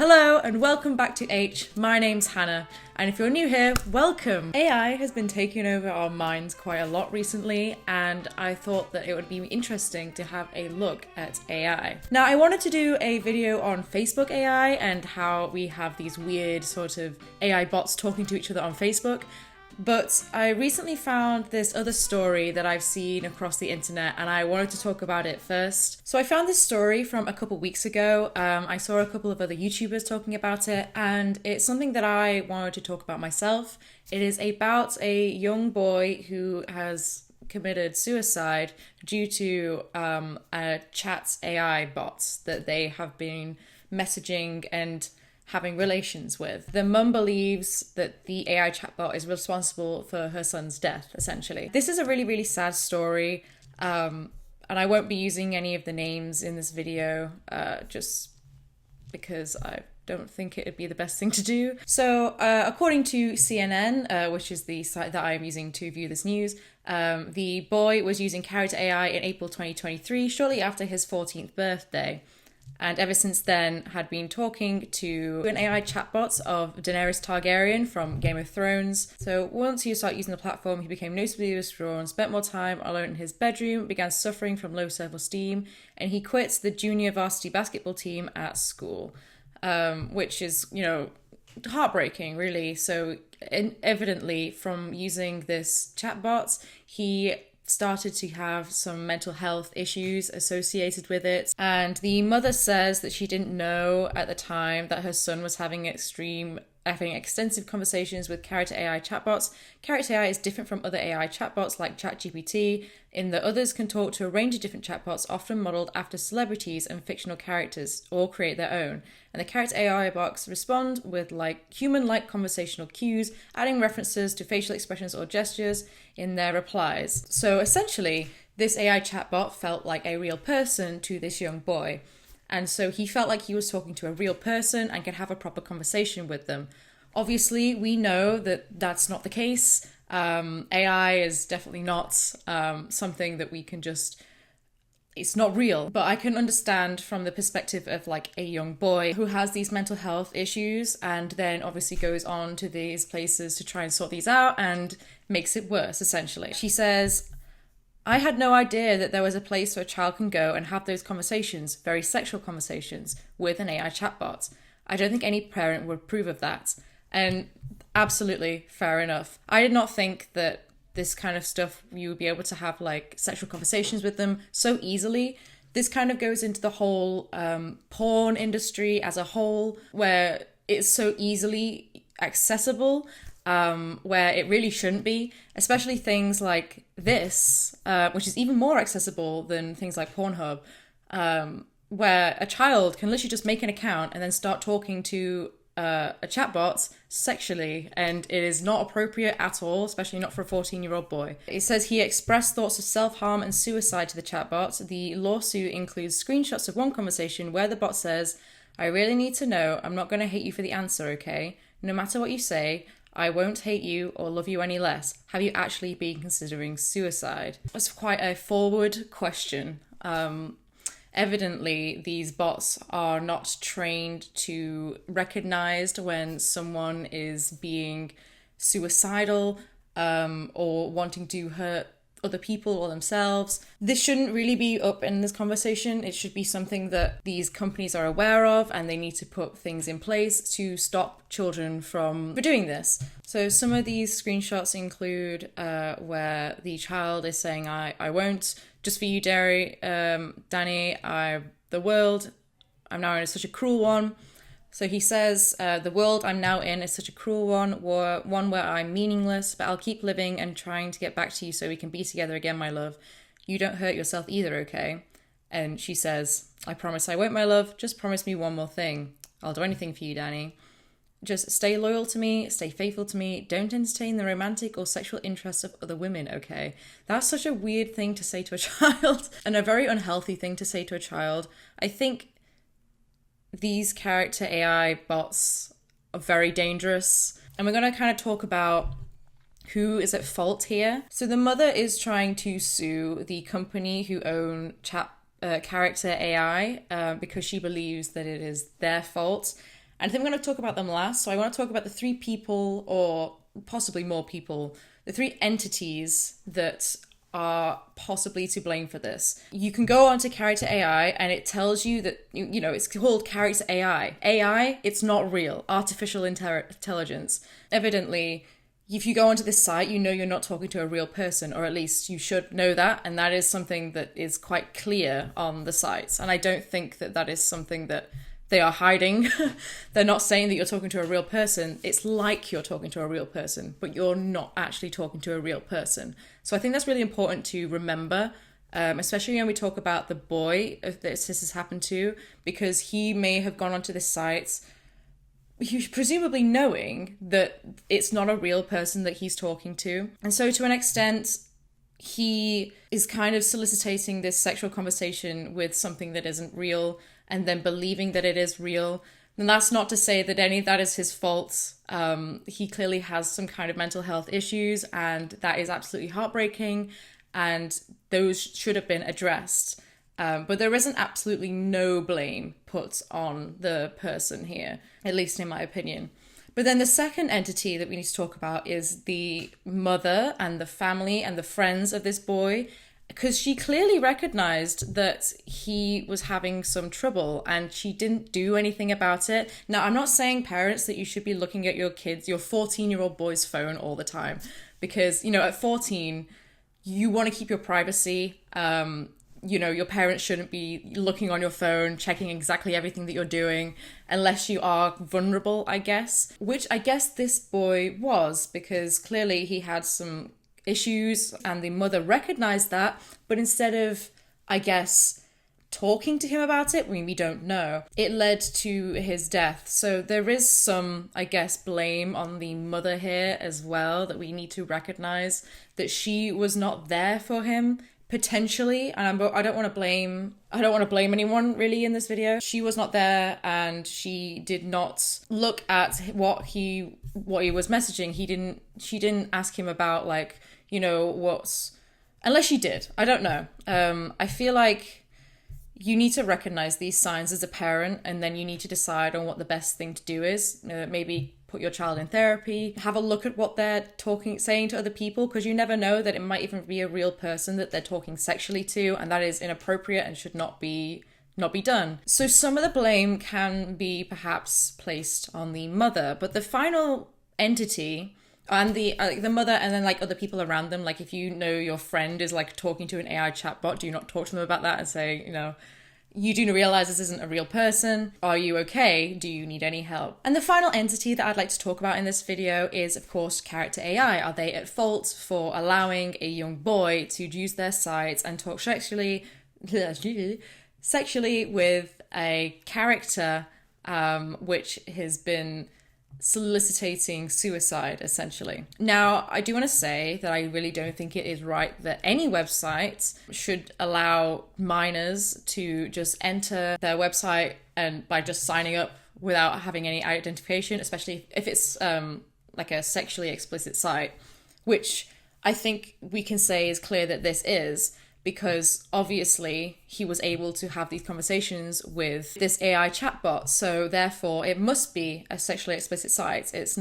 Hello and welcome back to Aiche. My name's Hannah, and if you're new here, welcome! AI has been taking over our minds quite a lot recently, and I thought that it would be interesting to have a look at AI. Now, I wanted to do a video on Facebook AI and how we have these weird sort of AI bots talking to each other on Facebook. But I recently found this other story that I've seen across the internet, and I wanted to talk about it first. So I found this story from a couple weeks ago. I saw a couple of other YouTubers talking about it, and it's something that I wanted to talk about myself. It is about a young boy who has committed suicide due to a chat AI bot that they have been messaging and having relations with. The mum believes that the AI chatbot is responsible for her son's death, essentially. This is a really, really sad story, and I won't be using any of the names in this video, just because I don't think it would be the best thing to do. So, according to CNN, which is the site that I'm using to view this news, the boy was using character AI in April 2023, shortly after his 14th birthday. And ever since then had been talking to an AI chatbot of Daenerys Targaryen from Game of Thrones. So once he started using the platform, he became noticeably withdrawn, spent more time alone in his bedroom, began suffering from low self-esteem, and he quit the junior varsity basketball team at school, which is, heartbreaking, really. So evidently from using this chatbot, he started to have some mental health issues associated with it. And the mother says that she didn't know at the time that her son was having extensive conversations with character AI chatbots. Character AI is different from other AI chatbots like ChatGPT, in that others can talk to a range of different chatbots, often modeled after celebrities and fictional characters, or create their own. And the character AI bots respond with human-like conversational cues, adding references to facial expressions or gestures in their replies. So essentially, this AI chatbot felt like a real person to this young boy. And so he felt like he was talking to a real person and could have a proper conversation with them. Obviously, we know that that's not the case. AI is definitely not something that we can just... It's not real. But I can understand from the perspective of a young boy who has these mental health issues and then obviously goes on to these places to try and sort these out and makes it worse, essentially. She says, "I had no idea that there was a place where a child can go and have those conversations, very sexual conversations, with an AI chatbot. I don't think any parent would approve of that." And absolutely fair enough. I did not think that this kind of stuff, you would be able to have sexual conversations with them so easily. This kind of goes into the whole porn industry as a whole, where it's so easily accessible, where it really shouldn't be, especially things like this, which is even more accessible than things like Pornhub, where a child can literally just make an account and then start talking to a chatbot sexually, and it is not appropriate at all, especially not for a 14-year-old boy. It says he expressed thoughts of self-harm and suicide to the chatbot. The lawsuit includes screenshots of one conversation where the bot says, "I really need to know. I'm not going to hate you for the answer, okay? No matter what you say, I won't hate you or love you any less. Have you actually been considering suicide?" That's quite a forward question. Evidently, these bots are not trained to recognize when someone is being suicidal or wanting to hurt other people or themselves. This shouldn't really be up in this conversation. It should be something that these companies are aware of, and they need to put things in place to stop children from doing this. So some of these screenshots include where the child is saying, I won't. Just for you, Danny, the world I'm now in is such a cruel one. So he says, "The world I'm now in is such a cruel one where I'm meaningless, but I'll keep living and trying to get back to you so we can be together again, my love. You don't hurt yourself either, okay?" And she says, "I promise I won't, my love. Just promise me one more thing. I'll do anything for you, Danny. Just stay loyal to me, stay faithful to me, don't entertain the romantic or sexual interests of other women, okay?" That's such a weird thing to say to a child, and a very unhealthy thing to say to a child. I think these character AI bots are very dangerous, and we're going to kind of talk about who is at fault here. So the mother is trying to sue the company who own character AI because she believes that it is their fault. And I think we're going to talk about them last. So I want to talk about the three people, or possibly more people, the three entities that are possibly to blame for this. You can go on to Character AI and it tells you that, it's called Character AI. AI, it's not real. Artificial intelligence. Evidently, if you go onto this site, you're not talking to a real person, or at least you should know that. And that is something that is quite clear on the sites. And I don't think that that is something that they are hiding. They're not saying that you're talking to a real person. It's like you're talking to a real person, but you're not actually talking to a real person. So I think that's really important to remember, especially when we talk about the boy that this has happened to, because he may have gone onto this site presumably knowing that it's not a real person that he's talking to. And so to an extent, he is kind of soliciting this sexual conversation with something that isn't real, and then believing that it is real. And that's not to say that any of that is his fault. He clearly has some kind of mental health issues, and that is absolutely heartbreaking, and those should have been addressed. But there isn't absolutely no blame put on the person here, at least in my opinion. But then the second entity that we need to talk about is the mother and the family and the friends of this boy, because she clearly recognized that he was having some trouble and she didn't do anything about it. Now, I'm not saying, parents, that you should be looking at your 14-year-old boy's phone all the time, because, at 14, you want to keep your privacy. Your parents shouldn't be looking on your phone, checking exactly everything that you're doing, unless you are vulnerable, I guess. Which I guess this boy was, because clearly he had some issues and the mother recognized that, but instead of, I guess, talking to him about it, we don't know, it led to his death. So there is some, I guess, blame on the mother here as well, that we need to recognize that she was not there for him, potentially. And I don't want to blame anyone really in this video. She was not there, and she did not look at what he was messaging. She didn't ask him about, unless she did. I don't know. I feel like you need to recognize these signs as a parent, and then you need to decide on what the best thing to do is. Maybe put your child in therapy, have a look at what they're saying to other people, because you never know that it might even be a real person that they're talking sexually to, and that is inappropriate and should not be done. So some of the blame can be perhaps placed on the mother, but the final entity, and the mother, and then other people around them, if your friend is talking to an AI chatbot, do not talk to them about that and say, you do realize this isn't a real person. Are you okay? Do you need any help? And the final entity that I'd like to talk about in this video is, of course, Character AI. Are they at fault for allowing a young boy to use their sites and talk sexually with a character which has been soliciting suicide, essentially? Now, I do want to say that I really don't think it is right that any website should allow minors to just enter their website and by just signing up without having any identification, especially if it's a sexually explicit site, which I think we can say is clear that this is, because obviously he was able to have these conversations with this AI chatbot. So therefore it must be a sexually explicit site. It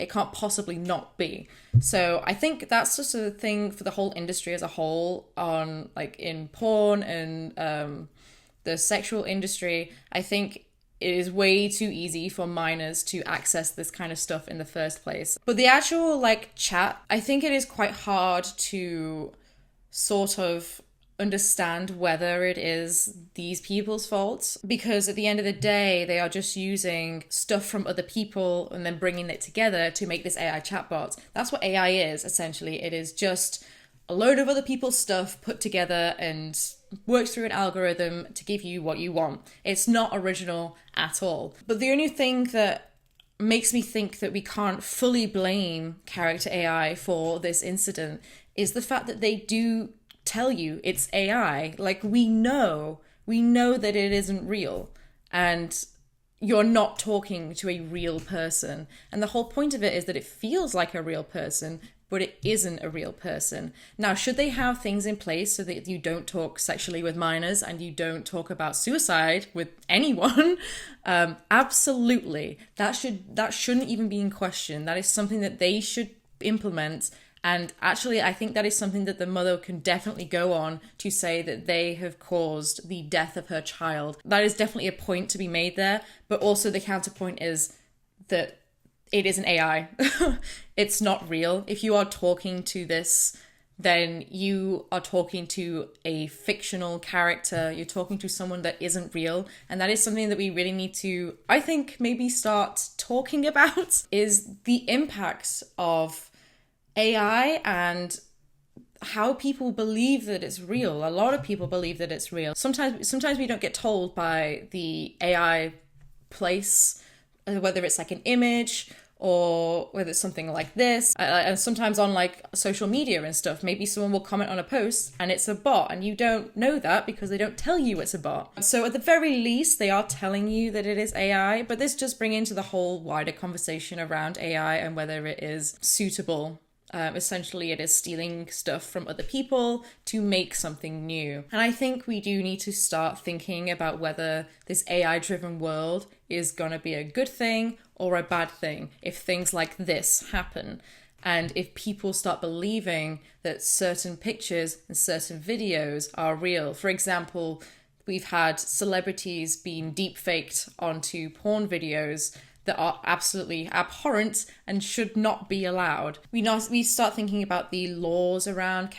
can't possibly not be. So I think that's just a thing for the whole industry as a whole, on in porn and the sexual industry. I think it is way too easy for minors to access this kind of stuff in the first place. But the actual chat, I think it is quite hard to sort of understand whether it is these people's fault, because at the end of the day they are just using stuff from other people and then bringing it together to make this AI chatbot. That's what AI is, essentially. It is just a load of other people's stuff put together and works through an algorithm to give you what you want. It's not original at all. But the only thing that makes me think that we can't fully blame Character AI for this incident is the fact that they do tell you it's AI. We know that it isn't real, and you're not talking to a real person. And the whole point of it is that it feels like a real person, but it isn't a real person. Now, should they have things in place so that you don't talk sexually with minors and you don't talk about suicide with anyone? Absolutely. That shouldn't even be in question. That is something that they should implement. And actually, I think that is something that the mother can definitely go on to say that they have caused the death of her child. That is definitely a point to be made there. But also the counterpoint is that it is an AI. It's not real. If you are talking to this, then you are talking to a fictional character. You're talking to someone that isn't real. And that is something that we really need to, I think, maybe start talking about, is the impacts of AI and how people believe that it's real. A lot of people believe that it's real. Sometimes we don't get told by the AI place, whether it's like an image or whether it's something like this. And sometimes on like social media and stuff, maybe someone will comment on a post and it's a bot, and you don't know that because they don't tell you it's a bot. So at the very least, they are telling you that it is AI, but this just brings into the whole wider conversation around AI and whether it is suitable. Essentially, it is stealing stuff from other people to make something new. And I think we do need to start thinking about whether this AI-driven world is going to be a good thing or a bad thing if things like this happen. And if people start believing that certain pictures and certain videos are real. For example, we've had celebrities being deep-faked onto porn videos that are absolutely abhorrent and should not be allowed. We start thinking about the laws around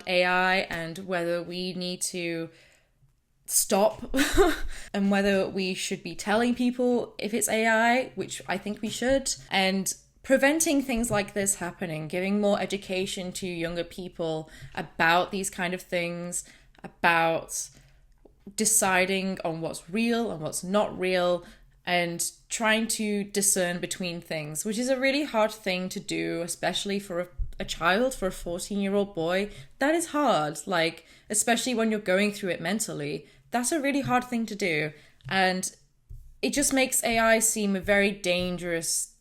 AI and whether we need to stop and whether we should be telling people if it's AI, which I think we should, and preventing things like this happening, giving more education to younger people about these kind of things, about deciding on what's real and what's not real, and trying to discern between things, which is a really hard thing to do, especially for a child, for a 14-year-old boy. That is hard, like, especially when you're going through it mentally. That's a really hard thing to do. And it just makes AI seem a very dangerous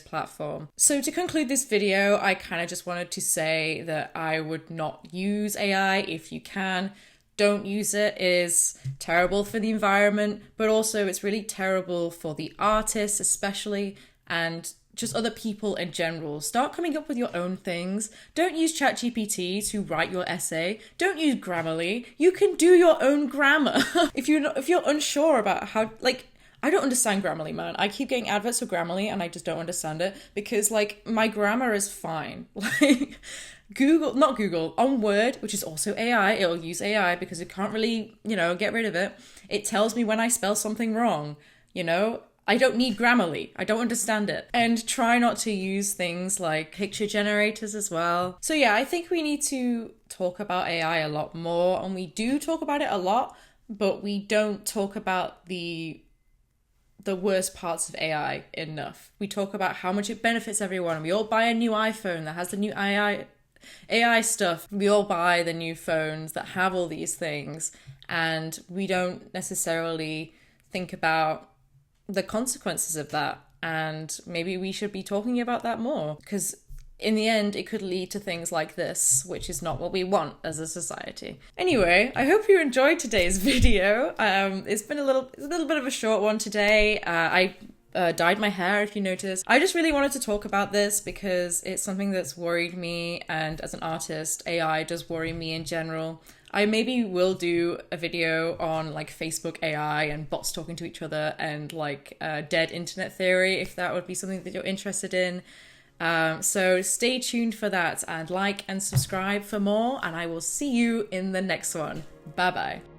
platform. So to conclude this video, I kind of just wanted to say that I would not use AI if you can. Don't use it. It is terrible for the environment, but also it's really terrible for the artists especially, and just other people in general. Start coming up with your own things. Don't use ChatGPT to write your essay. Don't use Grammarly. You can do your own grammar. If you're unsure about how, like, I don't understand Grammarly, man. I keep getting adverts for Grammarly and I just don't understand it because, like, my grammar is fine. Like, not Google, on Word, which is also AI, it'll use AI because it can't really, get rid of it. It tells me when I spell something wrong, I don't need Grammarly. I don't understand it. And try not to use things like picture generators as well. So yeah, I think we need to talk about AI a lot more, and we do talk about it a lot, but we don't talk about the worst parts of AI enough. We talk about how much it benefits everyone. We all buy a new iPhone that has the new AI stuff. We all buy the new phones that have all these things, and we don't necessarily think about the consequences of that. And maybe we should be talking about that more, because in the end it could lead to things like this, which is not what we want as a society. Anyway, I hope you enjoyed today's video. It's been a little bit of a short one today. I dyed my hair, if you noticed. I just really wanted to talk about this because it's something that's worried me, and as an artist, AI does worry me in general. I maybe will do a video on like Facebook AI and bots talking to each other and like dead internet theory, if that would be something that you're interested in. So stay tuned for that, and like and subscribe for more, and I will see you in the next one. Bye bye.